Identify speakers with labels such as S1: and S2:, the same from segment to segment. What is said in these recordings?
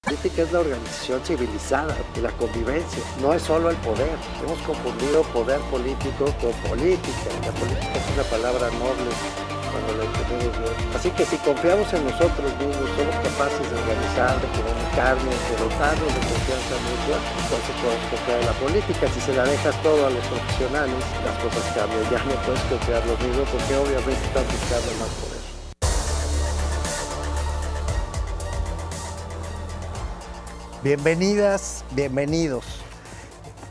S1: La política es la organización civilizada y la convivencia, no es solo el poder. Hemos confundido poder político con política. La política es una palabra noble cuando la entendemos bien. Así que si confiamos en nosotros mismos, somos capaces de organizar, de comunicarnos, de dotarnos de confianza mutua, entonces podemos confiar en la política. Si se la dejas todo a los profesionales, las cosas cambian. Ya no puedes confiar lo mismo porque obviamente están buscando más poder. Bienvenidas, bienvenidos.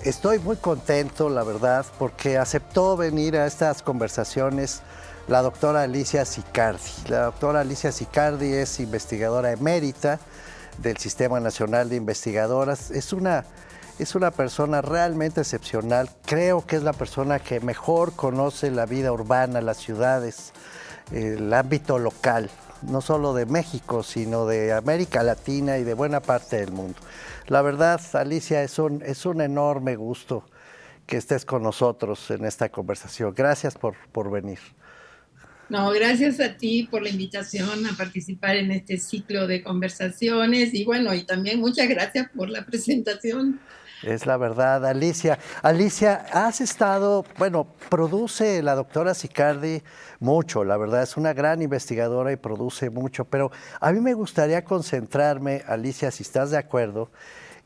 S1: Estoy muy contento, la verdad, porque aceptó venir a estas conversaciones la doctora Alicia Sicardi. La doctora Alicia Sicardi es investigadora emérita del Sistema Nacional de Investigadoras. Es una persona realmente excepcional. Creo que es la persona que mejor conoce la vida urbana, las ciudades, el ámbito local, no solo de México, sino de América Latina y de buena parte del mundo. La verdad, Alicia, es un enorme gusto que estés con nosotros en esta conversación. Gracias por venir.
S2: No, gracias a ti por la invitación a participar en este ciclo de conversaciones y bueno, y también muchas gracias por la presentación.
S1: Es la verdad, Alicia. Alicia, has estado, produce la doctora Sicardi mucho, la verdad, es una gran investigadora y produce mucho, pero a mí me gustaría concentrarme, Alicia, si estás de acuerdo,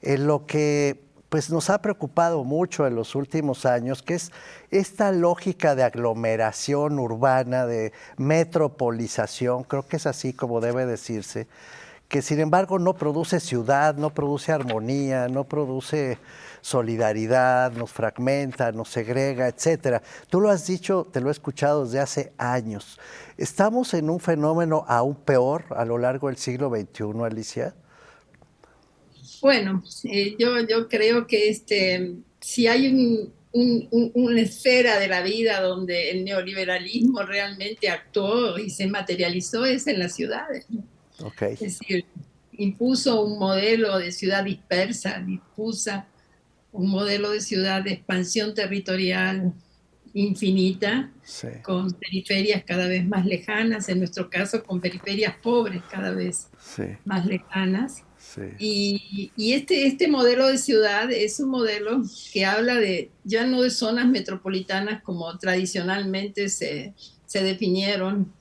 S1: en lo que pues nos ha preocupado mucho en los últimos años, que es esta lógica de aglomeración urbana, de metropolización, creo que es así como debe decirse, que sin embargo no produce ciudad, no produce armonía, no produce solidaridad, nos fragmenta, nos segrega, etcétera. Tú lo has dicho, te lo he escuchado desde hace años. ¿Estamos en un fenómeno aún peor a lo largo del siglo XXI, Alicia?
S2: Bueno, yo creo que si hay una esfera de la vida donde el neoliberalismo realmente actuó y se materializó es en las ciudades, ¿no?
S1: Okay.
S2: Es decir, impuso un modelo de ciudad dispersa, difusa, un modelo de ciudad de expansión territorial infinita,
S1: Sí.
S2: con periferias cada vez más lejanas, en nuestro caso con periferias pobres cada vez
S1: Sí.
S2: más lejanas.
S1: Sí.
S2: Y este modelo de ciudad es un modelo que habla ya no de zonas metropolitanas como tradicionalmente se definieron,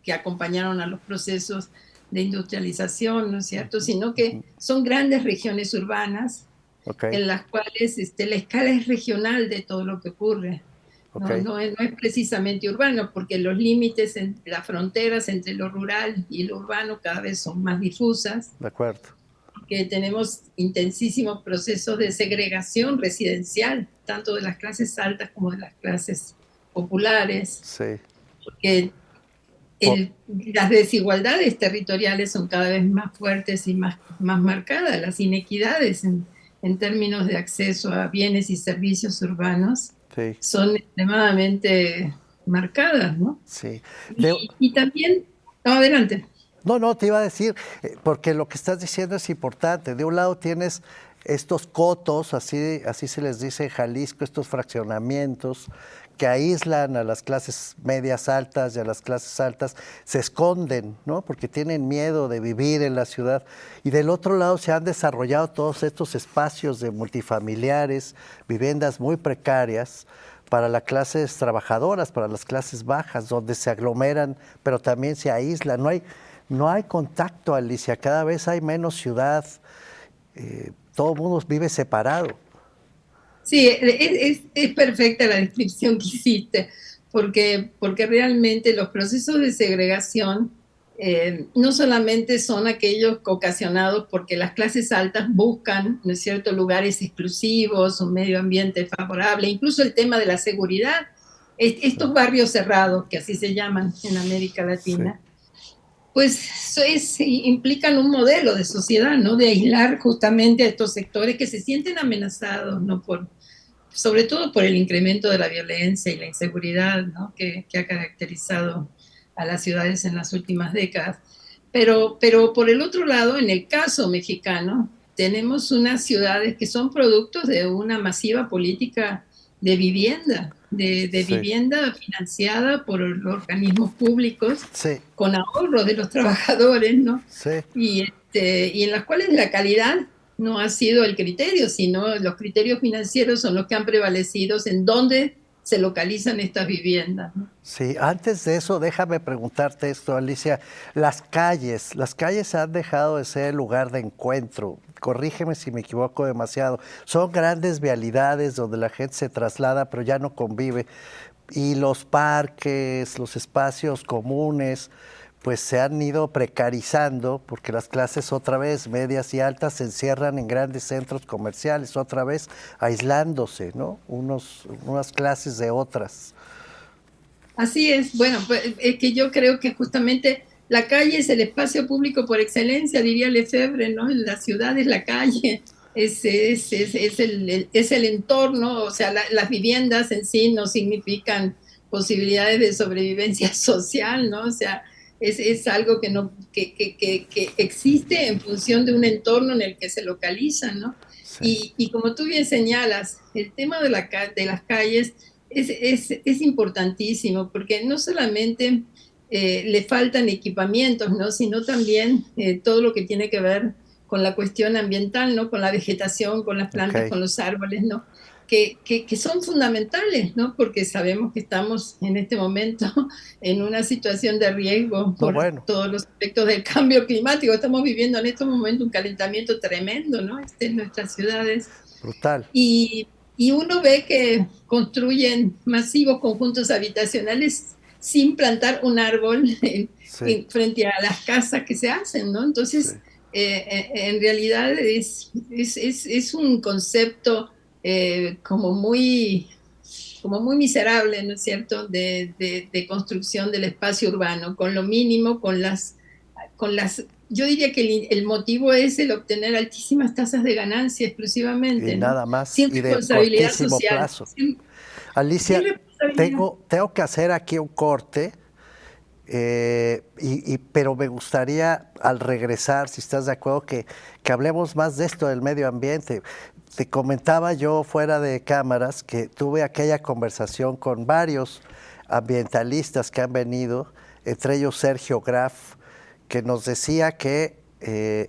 S2: que acompañaron a los procesos de industrialización, ¿no es cierto? Sino que son grandes regiones urbanas,
S1: Okay.
S2: en las cuales la escala es regional de todo lo que ocurre.
S1: Okay.
S2: No es precisamente urbano, porque los límites, las fronteras entre lo rural y lo urbano cada vez son más difusas.
S1: De acuerdo.
S2: Que tenemos intensísimos procesos de segregación residencial, tanto de las clases altas como de las clases populares.
S1: Sí.
S2: Porque las desigualdades territoriales son cada vez más fuertes y más marcadas, las inequidades en términos de acceso a bienes y servicios urbanos
S1: Sí.
S2: son extremadamente marcadas, ¿no?
S1: Sí.
S2: Y también, adelante.
S1: No, te iba a decir, porque lo que estás diciendo es importante. De un lado tienes estos cotos, así se les dice en Jalisco, estos fraccionamientos que aíslan a las clases medias altas y a las clases altas, se esconden, ¿no? Porque tienen miedo de vivir en la ciudad. Y del otro lado se han desarrollado todos estos espacios de multifamiliares, viviendas muy precarias para las clases trabajadoras, para las clases bajas, donde se aglomeran, pero también se aíslan. No hay contacto, Alicia, cada vez hay menos ciudad, todo el mundo vive separado.
S2: Sí, es perfecta la descripción que hiciste, porque realmente los procesos de segregación no solamente son aquellos ocasionados porque las clases altas buscan, ¿no es cierto?, lugares exclusivos, un medio ambiente favorable, incluso el tema de la seguridad, estos barrios cerrados, que así se llaman en América Latina, pues implican un modelo de sociedad, ¿no? De aislar justamente a estos sectores que se sienten amenazados, ¿no? Sobre todo por el incremento de la violencia y la inseguridad, ¿no? que ha caracterizado a las ciudades en las últimas décadas. Pero por el otro lado, en el caso mexicano, tenemos unas ciudades que son productos de una masiva política de vivienda, de
S1: Sí.
S2: vivienda financiada por organismos públicos,
S1: Sí.
S2: con ahorro de los trabajadores, ¿no?
S1: Sí.
S2: y en las cuales la calidad no ha sido el criterio, sino los criterios financieros son los que han prevalecido en dónde se localizan estas viviendas, ¿no?
S1: Sí, antes de eso, déjame preguntarte esto, Alicia. Las calles han dejado de ser el lugar de encuentro. Corrígeme si me equivoco demasiado. Son grandes vialidades donde la gente se traslada, pero ya no convive. Y los parques, los espacios comunes, pues se han ido precarizando porque las clases otra vez, medias y altas, se encierran en grandes centros comerciales, otra vez aislándose, ¿no? Unas clases de otras.
S2: Así es, bueno, pues, es que yo creo que justamente la calle es el espacio público por excelencia, diría Lefebvre, ¿no? En la ciudad es la calle, es el entorno, o sea, las viviendas en sí no significan posibilidades de sobrevivencia social, ¿no? O sea, es algo que, no, que existe en función de un entorno en el que se localizan, ¿no?
S1: Sí.
S2: Y como tú bien señalas, el tema de las calles es importantísimo, porque no solamente le faltan equipamientos, ¿no? Sino también todo lo que tiene que ver con la cuestión ambiental, ¿no? Con la vegetación, con las plantas,
S1: Ok.
S2: con los árboles, ¿no? Que son fundamentales, ¿no? Porque sabemos que estamos en este momento en una situación de riesgo
S1: No,
S2: por
S1: bueno,
S2: todos los efectos del cambio climático. Estamos viviendo en estos momentos un calentamiento tremendo, ¿no? En nuestras ciudades.
S1: brutal.
S2: Y uno ve que construyen masivos conjuntos habitacionales sin plantar un árbol
S1: Sí,
S2: frente a las casas que se hacen, ¿no?
S1: sí.
S2: Entonces, en realidad es un concepto como muy miserable, ¿no es cierto?, de construcción del espacio urbano, con lo mínimo, con las yo diría que el motivo es el obtener altísimas tasas de ganancia
S1: Y
S2: exclusivamente, ¿no?
S1: nada más,
S2: Sin
S1: y de
S2: responsabilidad
S1: cortísimo
S2: social,
S1: plazo.
S2: sin
S1: Alicia,
S2: responsabilidad.
S1: tengo que hacer aquí un corte, pero me gustaría al regresar, si estás de acuerdo, que hablemos más de esto del medio ambiente. Te comentaba yo fuera de cámaras que tuve aquella conversación con varios ambientalistas que han venido, entre ellos Sergio Graf, que nos decía que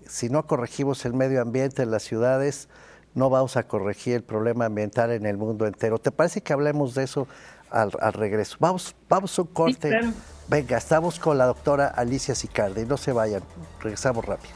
S1: si no corregimos el medio ambiente en las ciudades, no vamos a corregir el problema ambiental en el mundo entero. ¿Te parece que hablemos de eso al regreso? Vamos a un
S2: Sí,
S1: corte.
S2: claro.
S1: Venga, estamos con la doctora Alicia Sicardi. No se vayan, regresamos rápido.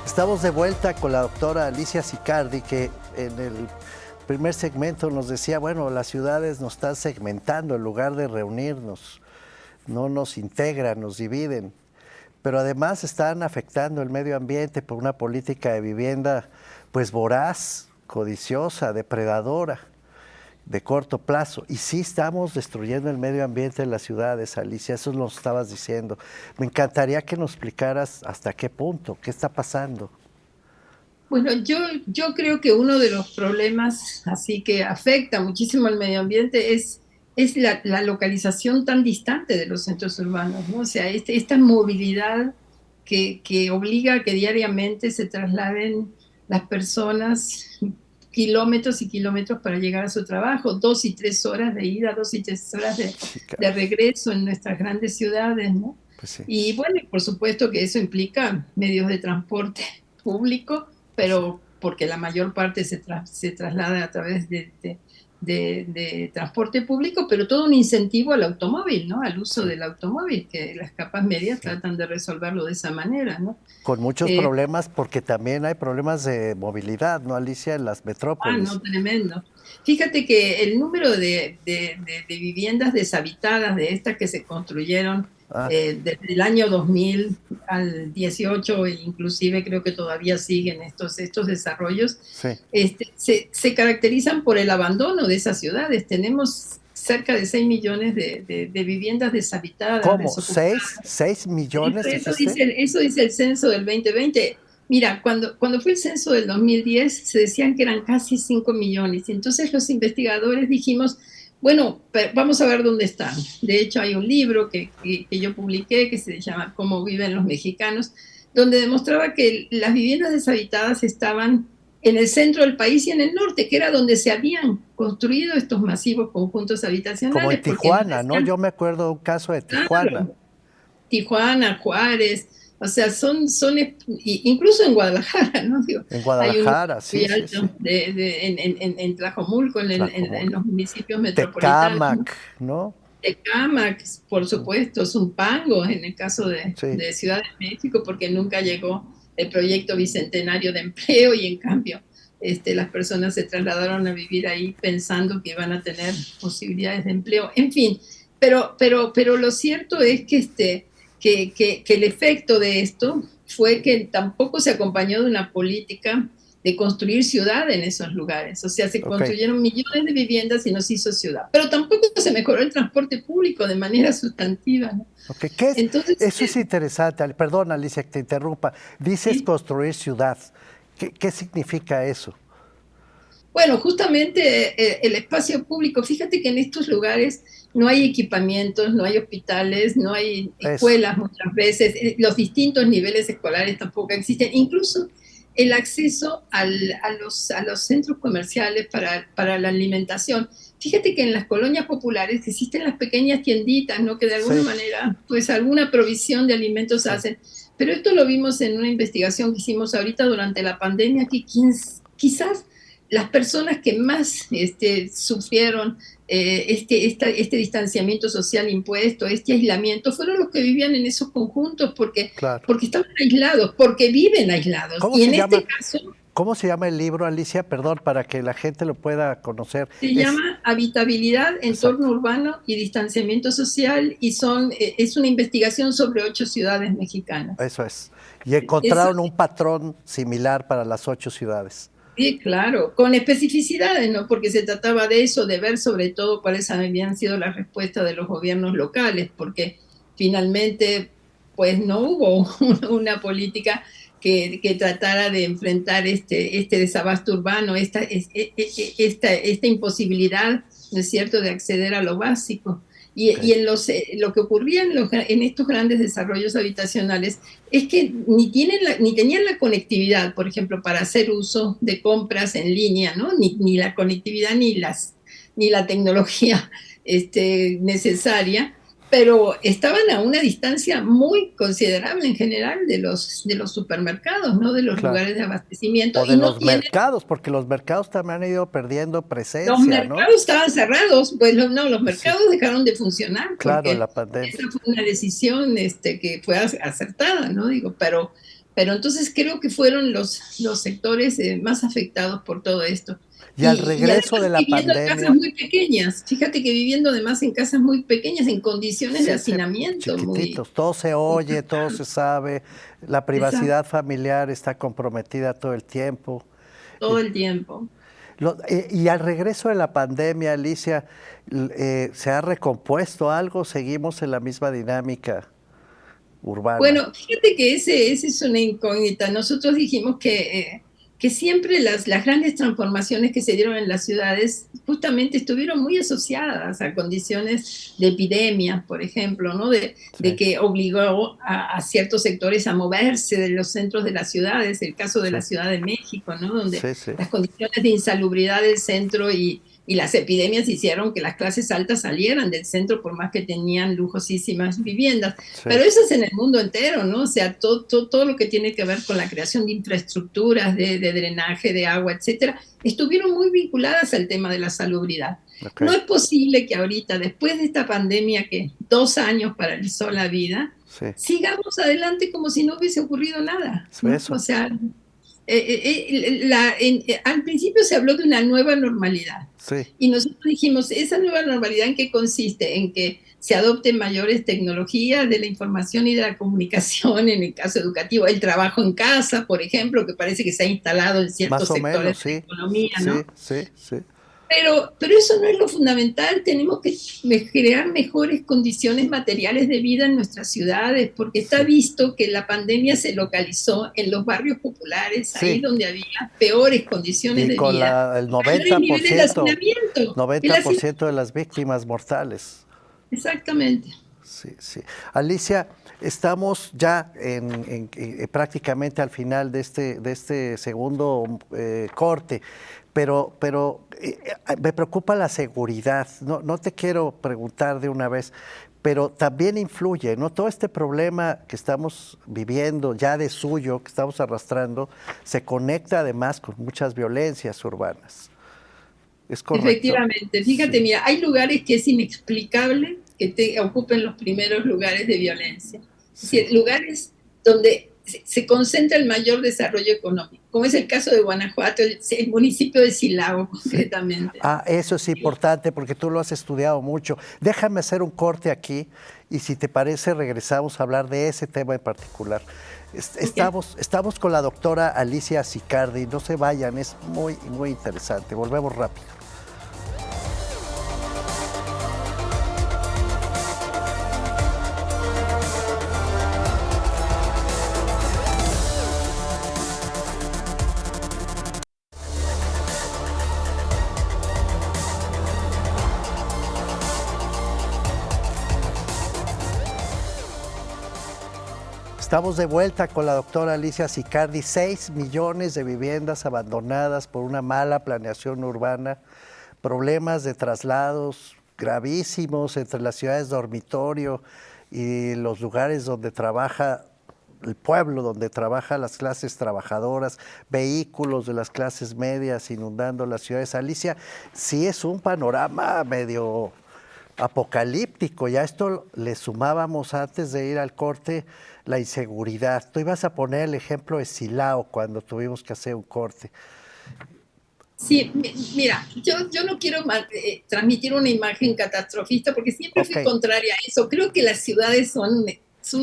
S1: Estamos de vuelta con la doctora Alicia Sicardi, que en el primer segmento nos decía, bueno, las ciudades nos están segmentando en lugar de reunirnos, no nos integran, nos dividen, pero además están afectando el medio ambiente por una política de vivienda pues voraz, codiciosa, depredadora, de corto plazo. Y sí estamos destruyendo el medio ambiente en las ciudades, Alicia, eso nos estabas diciendo. Me encantaría que nos explicaras hasta qué punto, qué está pasando.
S2: Bueno, yo creo que uno de los problemas así que afecta muchísimo al medio ambiente es la localización tan distante de los centros urbanos, ¿no? O sea, esta movilidad que obliga a que diariamente se trasladen las personas kilómetros y kilómetros para llegar a su trabajo, 2 y 3 horas de ida, 2 y 3 horas
S1: Sí,
S2: de
S1: caray.
S2: regreso en nuestras grandes ciudades, ¿no?
S1: Pues sí,
S2: Y bueno, por supuesto que eso implica medios de transporte público,
S1: pues sí.
S2: pero porque la mayor parte se traslada a través de transporte público, pero todo un incentivo al automóvil, ¿no? Al uso
S1: Sí,
S2: del automóvil, que las capas medias
S1: sí.
S2: tratan de resolverlo de esa manera, ¿no?
S1: Con muchos
S2: Eh,
S1: problemas, porque también hay problemas de movilidad, ¿no, Alicia? En las
S2: no,
S1: metrópolis.
S2: tremendo. Fíjate que el número de viviendas deshabitadas, de estas que se construyeron
S1: Ah,
S2: desde el año 2000 al 18, e inclusive creo que todavía siguen estos desarrollos,
S1: sí.
S2: se caracterizan por el abandono de esas ciudades. Tenemos cerca de 6 millones de viviendas deshabitadas,
S1: ¿Cómo?
S2: desocupadas.
S1: ¿Seis millones, dijiste?
S2: Eso dice el censo del 2020. Mira, cuando fue el censo del 2010 se decían que eran casi 5 millones. Y entonces los investigadores dijimos, Bueno, vamos a ver dónde están. De hecho, hay un libro que yo publiqué que se llama Cómo viven los mexicanos, donde demostraba que las viviendas deshabitadas estaban en el centro del país y en el norte, que era donde se habían construido estos masivos conjuntos
S1: Como en
S2: habitacionales, porque nos
S1: Tijuana, ¿no?
S2: decían,
S1: Yo me acuerdo de un caso de Tijuana.
S2: claro, Tijuana, Juárez, o sea, incluso en Guadalajara, ¿no? Digo,
S1: En
S2: hay un
S1: Guadalajara,
S2: muy
S1: sí, sí,
S2: alto
S1: sí.
S2: en Tlajomulco, en
S1: Tlajomulco.
S2: los municipios metropolitanos, ¿no?
S1: Tecámac, ¿no?
S2: Tecámac, por supuesto, Zumpango, en el caso
S1: Sí,
S2: de Ciudad de México, porque nunca llegó el proyecto bicentenario de empleo y en cambio las personas se trasladaron a vivir ahí pensando que iban a tener posibilidades de empleo. En fin, pero lo cierto es que el efecto de esto fue que tampoco se acompañó de una política de construir ciudad en esos lugares. O sea, se
S1: ok.
S2: construyeron millones de viviendas y no se hizo ciudad. Pero tampoco se mejoró el transporte público de manera sustantiva, ¿no?
S1: Ok,
S2: Entonces,
S1: eso es interesante. Perdón, Alicia, que te interrumpa. Dices
S2: sí.
S1: construir ciudad. ¿Qué significa eso?
S2: Bueno, justamente el espacio público, fíjate que en estos lugares no hay equipamientos, no hay hospitales, no hay
S1: Eso.
S2: escuelas muchas veces, los distintos niveles escolares tampoco existen, incluso el acceso a los centros comerciales para la alimentación. Fíjate que en las colonias populares existen las pequeñas tienditas, ¿no? Que de alguna
S1: Sí,
S2: manera, pues alguna provisión de alimentos
S1: sí.
S2: hacen. Pero esto lo vimos en una investigación que hicimos ahorita durante la pandemia, que quizás las personas que más sufrieron este distanciamiento social impuesto, este aislamiento, fueron los que vivían en esos conjuntos
S1: Claro.
S2: porque estaban aislados, porque viven aislados.
S1: ¿Cómo
S2: Y
S1: se
S2: en este
S1: llama?
S2: caso
S1: ¿Cómo se llama el libro, Alicia? Perdón, para que la gente lo pueda conocer.
S2: se
S1: Es,
S2: llama Habitabilidad, Entorno
S1: exacto,
S2: Urbano y Distanciamiento Social y es una investigación sobre 8 ciudades mexicanas.
S1: eso es. Y
S2: Eso,
S1: encontraron un patrón similar para las 8 ciudades.
S2: sí, claro, con especificidades, ¿no? Porque se trataba de eso, de ver sobre todo cuáles habían sido las respuestas de los gobiernos locales, porque finalmente, pues no hubo una política que tratara de enfrentar este desabasto urbano, esta imposibilidad, ¿no es cierto?, de acceder a lo básico.
S1: Okay.
S2: Y lo que ocurría en estos grandes desarrollos habitacionales es que ni tenían la conectividad, por ejemplo, para hacer uso de compras en línea, ¿no? Ni la conectividad ni la tecnología necesaria, pero estaban a una distancia muy considerable en general de los supermercados, ¿no? De los
S1: Claro.
S2: lugares de abastecimiento
S1: O
S2: y
S1: de
S2: no
S1: los
S2: tienen.
S1: mercados, porque los mercados también han ido perdiendo
S2: Los
S1: presencia, ¿no?
S2: mercados estaban cerrados, pues no, los
S1: Sí,
S2: mercados dejaron de funcionar
S1: claro, en
S2: porque
S1: la pandemia.
S2: esa fue una decisión que fue acertada, ¿no? Digo, pero entonces creo que fueron los sectores más afectados por todo esto.
S1: Y al
S2: Y
S1: regreso
S2: además
S1: de la
S2: viviendo en casas
S1: pandemia,
S2: muy pequeñas, fíjate que viviendo además en casas muy pequeñas, en condiciones de
S1: sí, sí,
S2: hacinamiento muy
S1: chiquititos, todo se oye, todo se
S2: complicadas.
S1: sabe, la
S2: Exacto,
S1: privacidad familiar está comprometida todo el tiempo.
S2: todo el tiempo.
S1: Y al regreso de la pandemia, Alicia, ¿se ha recompuesto algo? ¿Seguimos en la misma dinámica urbana?
S2: Bueno, fíjate que ese es una incógnita. Nosotros dijimos que siempre las grandes transformaciones que se dieron en las ciudades justamente estuvieron muy asociadas a condiciones de epidemia, por ejemplo, ¿no? De
S1: Sí,
S2: que obligó a ciertos sectores a moverse de los centros de las ciudades, el caso de
S1: sí,
S2: la Ciudad de México, ¿no? Donde
S1: sí, sí,
S2: las condiciones de insalubridad del centro y las epidemias hicieron que las clases altas salieran del centro por más que tenían lujosísimas viviendas.
S1: sí,
S2: Pero eso es en el mundo entero, ¿no? O sea, todo lo que tiene que ver con la creación de infraestructuras, de drenaje, de agua, etcétera, estuvieron muy vinculadas al tema de la salubridad.
S1: ok,
S2: No es posible que ahorita, después de esta pandemia que 2 años paralizó la vida,
S1: sí,
S2: sigamos adelante como si no hubiese ocurrido nada, ¿no? O
S1: eso,
S2: sea, al principio se habló de una nueva normalidad
S1: sí,
S2: y nosotros dijimos, ¿esa nueva normalidad en qué consiste? En que se adopten mayores tecnologías de la información y de la comunicación en el caso educativo, el trabajo en casa, por ejemplo, que parece que se ha instalado en
S1: más
S2: ciertos
S1: o
S2: sectores
S1: menos,
S2: de la
S1: sí,
S2: economía,
S1: sí,
S2: ¿no?
S1: sí, sí,
S2: Pero eso no es lo fundamental, tenemos que crear mejores condiciones materiales de vida en nuestras ciudades, porque está visto que la pandemia se localizó en los barrios populares, ahí
S1: Sí,
S2: donde había peores condiciones
S1: y
S2: de
S1: con
S2: vida,
S1: el
S2: mayores niveles de
S1: 90%,
S2: hacinamiento. El
S1: 90% de las víctimas mortales.
S2: exactamente.
S1: Sí, sí. Alicia, estamos ya prácticamente al final de este segundo corte, pero me preocupa la seguridad. No, no te quiero preguntar de una vez, pero también influye, ¿no? Todo este problema que estamos viviendo ya de suyo, que estamos arrastrando, se conecta además con muchas violencias urbanas. ¿Es correcto?
S2: Efectivamente, fíjate,
S1: Sí,
S2: mira, hay lugares que es inexplicable que te ocupen los primeros lugares de violencia. Es
S1: sí.
S2: decir, lugares donde se concentra el mayor desarrollo económico, como es el caso de Guanajuato, el municipio de Silao
S1: Sí.
S2: concretamente.
S1: Ah, eso es importante porque tú lo has estudiado mucho. Déjame hacer un corte aquí y si te parece regresamos a hablar de ese tema en particular.
S2: Okay.
S1: Estamos con la doctora Alicia Sicardi. No se vayan, es muy, muy interesante. Volvemos rápido. Estamos de vuelta con la doctora Alicia Sicardi. 6 millones de viviendas abandonadas por una mala planeación urbana, problemas de traslados gravísimos entre las ciudades dormitorio y los lugares donde trabaja el pueblo, donde trabajan las clases trabajadoras, vehículos de las clases medias inundando las ciudades. Alicia, sí es un panorama medio apocalíptico. Ya esto le sumábamos antes de ir al corte la inseguridad. Tú ibas a poner el ejemplo de Silao cuando tuvimos que hacer un corte.
S2: Sí, mira, yo no quiero transmitir una imagen catastrofista porque siempre
S1: Ok,
S2: fui contraria a eso. Creo que las ciudades son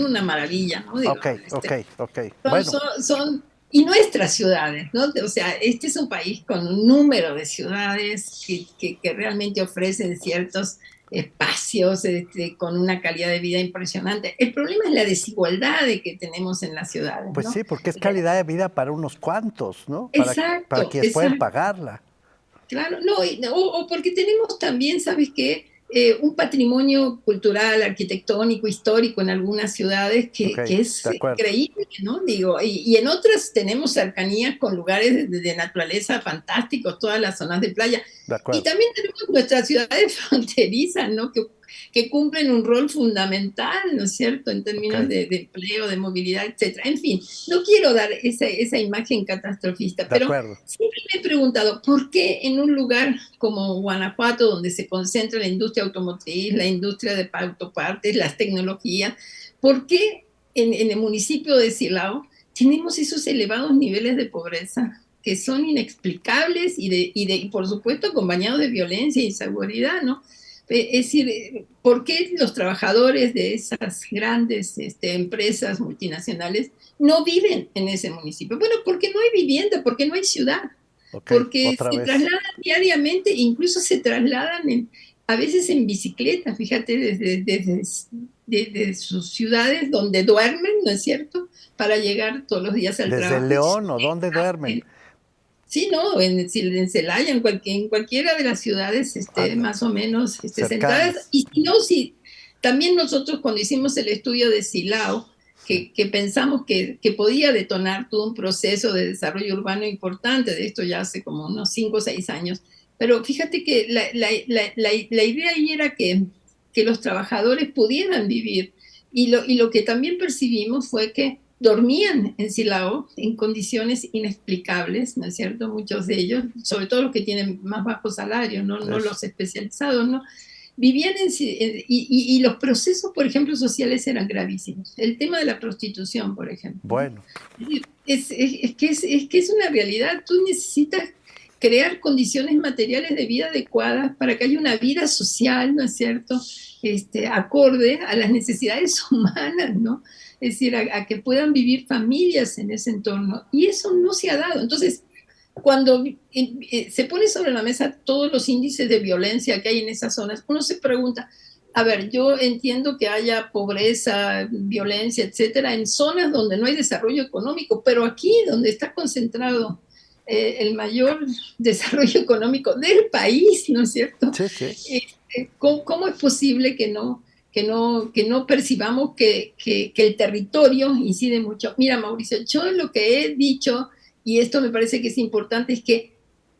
S2: una maravilla, ¿no? Digo,
S1: ok, ok, ok.
S2: son,
S1: Bueno,
S2: son, son, y nuestras ciudades, ¿no? O sea, este es un país con un número de ciudades que realmente ofrecen ciertos espacios con una calidad de vida impresionante. El problema es la desigualdad que tenemos en las ciudades,
S1: pues
S2: ¿no?
S1: sí, porque es calidad de vida para unos cuantos, ¿no? Para
S2: Exacto,
S1: quienes pueden
S2: exacto.
S1: pagarla.
S2: Claro, no, o porque tenemos también, ¿sabes qué? Un patrimonio cultural, arquitectónico, histórico en algunas ciudades
S1: Ok,
S2: que es
S1: de acuerdo,
S2: increíble, ¿no? Digo, y en otras tenemos cercanías con lugares de naturaleza fantásticos, todas las zonas de playa.
S1: de
S2: Y
S1: acuerdo,
S2: también tenemos nuestras ciudades fronterizas, ¿no? Que cumplen un rol fundamental, ¿no es cierto?, en
S1: ok,
S2: términos de empleo, de movilidad, etcétera. En fin, no quiero dar esa imagen catastrofista,
S1: de
S2: pero
S1: acuerdo.
S2: siempre me he preguntado, ¿por qué en un lugar como Guanajuato, donde se concentra la industria automotriz, la industria de autopartes, las tecnologías, ¿por qué en el municipio de Silao tenemos esos elevados niveles de pobreza que son inexplicables y por supuesto acompañados de violencia e inseguridad, ¿no? Es decir, ¿por qué los trabajadores de esas grandes empresas multinacionales no viven en ese municipio? Bueno, porque no hay vivienda, porque no hay ciudad,
S1: Ok,
S2: porque
S1: otra
S2: se
S1: vez.
S2: trasladan diariamente, incluso se trasladan a veces en bicicleta, fíjate, desde sus ciudades donde duermen, ¿no es cierto?, para llegar todos los días al
S1: ¿Desde
S2: trabajo.
S1: León o dónde duermen?
S2: Sí, no, en Celaya, en cualquiera de las ciudades
S1: Ándale,
S2: más o menos centradas.
S1: cercanas.
S2: Y si no, si también nosotros cuando hicimos el estudio de Silao,
S1: Sí,
S2: que pensamos que podía detonar todo un proceso de desarrollo urbano importante, de esto ya hace como unos 5 o 6 años, pero fíjate que la idea ahí era que los trabajadores pudieran vivir. Y lo que también percibimos fue que dormían en Silao en condiciones inexplicables, ¿no es cierto? Muchos de ellos, sobre todo los que tienen más bajo salario, no
S1: eso.
S2: los especializados, ¿no? Vivían y los procesos, por ejemplo, sociales eran gravísimos. El tema de la prostitución, por ejemplo, ¿no?
S1: Bueno,
S2: Es que es una realidad. Tú necesitas crear condiciones materiales de vida adecuadas para que haya una vida social, ¿no es cierto?, acorde a las necesidades humanas, ¿no? Es decir, a que puedan vivir familias en ese entorno. Y eso no se ha dado. Entonces, cuando se pone sobre la mesa todos los índices de violencia que hay en esas zonas, uno se pregunta, a ver, yo entiendo que haya pobreza, violencia, etcétera, en zonas donde no hay desarrollo económico, pero aquí donde está concentrado el mayor desarrollo económico del país, ¿no es cierto?
S1: Sí, sí.
S2: ¿Cómo es posible que no percibamos que el territorio incide mucho? Mira, Mauricio, yo lo que he dicho, y esto me parece que es importante, es que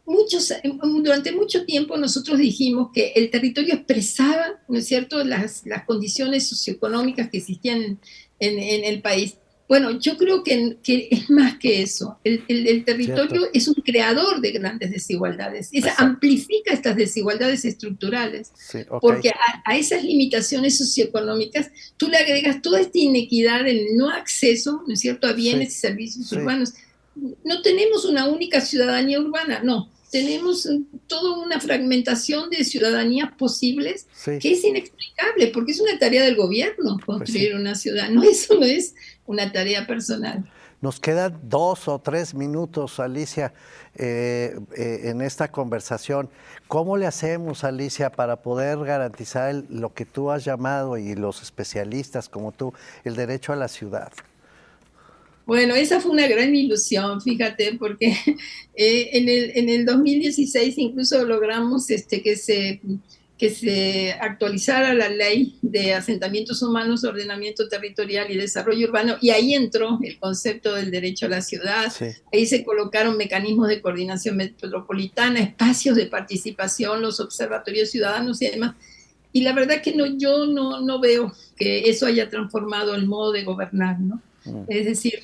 S2: durante mucho tiempo nosotros dijimos que el territorio expresaba, ¿no es cierto?, las condiciones socioeconómicas que existían en el país. Bueno, yo creo que es más que eso. El territorio
S1: Cierto.
S2: es un creador de grandes desigualdades.
S1: Exacto.
S2: Amplifica estas desigualdades estructurales,
S1: Sí, ok.
S2: porque a esas limitaciones socioeconómicas tú le agregas toda esta inequidad, el no acceso, ¿no es cierto?, a bienes y servicios urbanos. No tenemos una única ciudadanía urbana, no. Tenemos toda una fragmentación de ciudadanías posibles que es inexplicable, porque es una tarea del gobierno construir una ciudad, eso no es una tarea personal.
S1: Nos quedan 2 o 3 minutos, Alicia, en esta conversación. ¿Cómo le hacemos, Alicia, para poder garantizar lo que tú has llamado, y los especialistas como tú, el derecho a la ciudad?
S2: Bueno, esa fue una gran ilusión, fíjate, porque en el 2016 incluso logramos que se actualizara la ley de asentamientos humanos, ordenamiento territorial y desarrollo urbano, y ahí entró el concepto del derecho a la ciudad. Sí. Ahí se colocaron mecanismos de coordinación metropolitana, espacios de participación, los observatorios ciudadanos y demás. Y la verdad que yo no veo que eso haya transformado el modo de gobernar, ¿no? Es decir,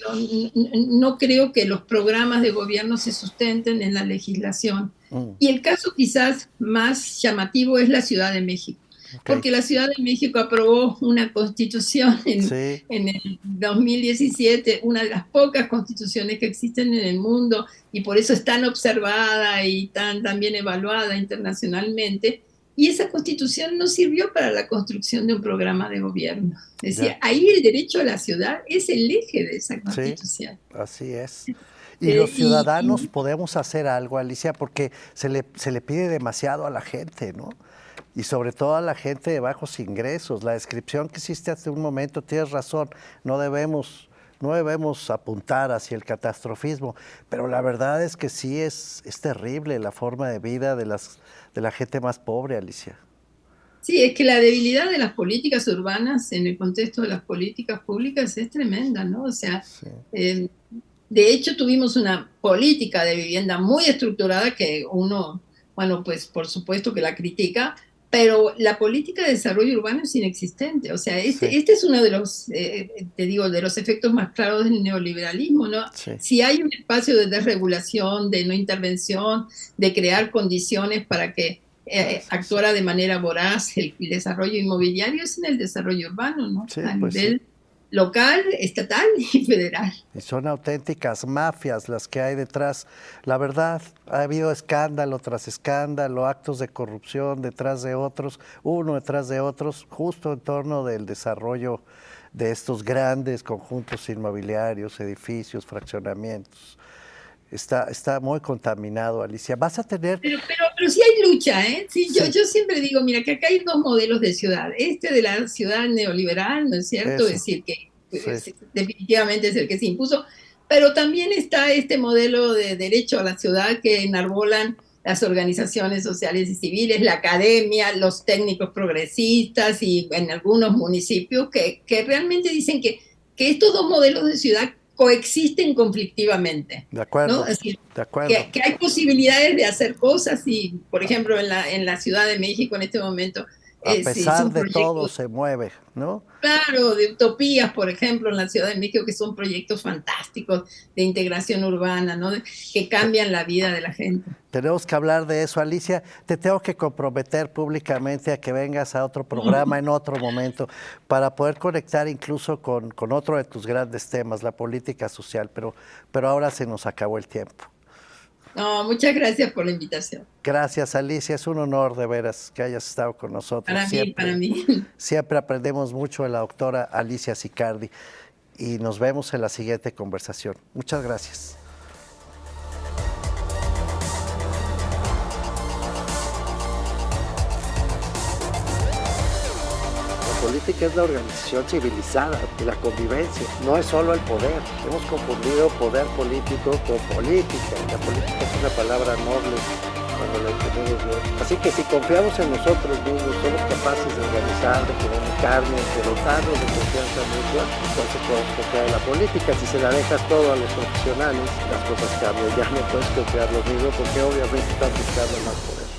S2: no creo que los programas de gobierno se sustenten en la legislación. Y el caso quizás más llamativo es la Ciudad de México, porque la Ciudad de México aprobó una constitución en el 2017, una de las pocas constituciones que existen en el mundo, y por eso es tan observada y tan bien evaluada internacionalmente. Y esa constitución no sirvió para la construcción de un programa de gobierno. Es decir, ahí el derecho a la ciudad es el eje de esa constitución.
S1: Sí, así es. Y los ciudadanos podemos hacer algo, Alicia, porque se le pide demasiado a la gente, ¿no? Y sobre todo a la gente de bajos ingresos. La descripción que hiciste hace un momento, tienes razón, no debemos apuntar hacia el catastrofismo, pero la verdad es que sí es terrible la forma de vida de la gente más pobre, Alicia.
S2: Sí, es que la debilidad de las políticas urbanas en el contexto de las políticas públicas es tremenda, ¿no? O sea, de hecho tuvimos una política de vivienda muy estructurada que uno, bueno, pues por supuesto que la critica, pero la política de desarrollo urbano es inexistente. O sea, este es uno de los, de los efectos más claros del neoliberalismo, ¿no? Sí. Si hay un espacio de desregulación, de no intervención, de crear condiciones para que actuara de manera voraz el desarrollo inmobiliario, es en el desarrollo urbano, ¿no? Sí, a nivel local, estatal y federal.
S1: Y son auténticas mafias las que hay detrás. La verdad, ha habido escándalo tras escándalo, actos de corrupción detrás de otros, uno detrás de otros, justo en torno del desarrollo de estos grandes conjuntos inmobiliarios, edificios, fraccionamientos. Está muy contaminado, Alicia. Vas a tener...
S2: Pero sí hay lucha, ¿eh? Sí, sí. Yo siempre digo, mira, que acá hay dos modelos de ciudad. De la ciudad neoliberal, ¿no es cierto? Eso. Es decir, que definitivamente es el que se impuso. Pero también está este modelo de derecho a la ciudad que enarbolan las organizaciones sociales y civiles, la academia, los técnicos progresistas y en algunos municipios que realmente dicen que estos dos modelos de ciudad coexisten conflictivamente.
S1: De acuerdo.
S2: ¿No? Es decir,
S1: de acuerdo.
S2: Que hay posibilidades de hacer cosas y, por ejemplo, en la Ciudad de México en este momento...
S1: A pesar de todo se mueve, ¿no?
S2: Claro, de utopías, por ejemplo, en la Ciudad de México, que son proyectos fantásticos de integración urbana, ¿no? Que cambian la vida de la gente.
S1: Tenemos que hablar de eso, Alicia. Te tengo que comprometer públicamente a que vengas a otro programa en otro momento para poder conectar incluso con otro de tus grandes temas, la política social, pero ahora se nos acabó el tiempo.
S2: No, muchas gracias por la invitación.
S1: Gracias, Alicia. Es un honor de veras que hayas estado con nosotros.
S2: Para mí.
S1: Siempre aprendemos mucho de la doctora Alicia Sicardi y nos vemos en la siguiente conversación. Muchas gracias. política es la organización civilizada y la convivencia, no es solo el poder. Hemos confundido poder político con política. La política es una palabra noble cuando la entendemos bien. Así que si confiamos en nosotros mismos, somos capaces de organizar, de comunicarnos, de dotarnos de confianza mutua, entonces podemos confiar en la política. Si se la dejas todo a los profesionales, las cosas cambian. Ya no puedes confiar lo mismo porque obviamente están buscando más poder.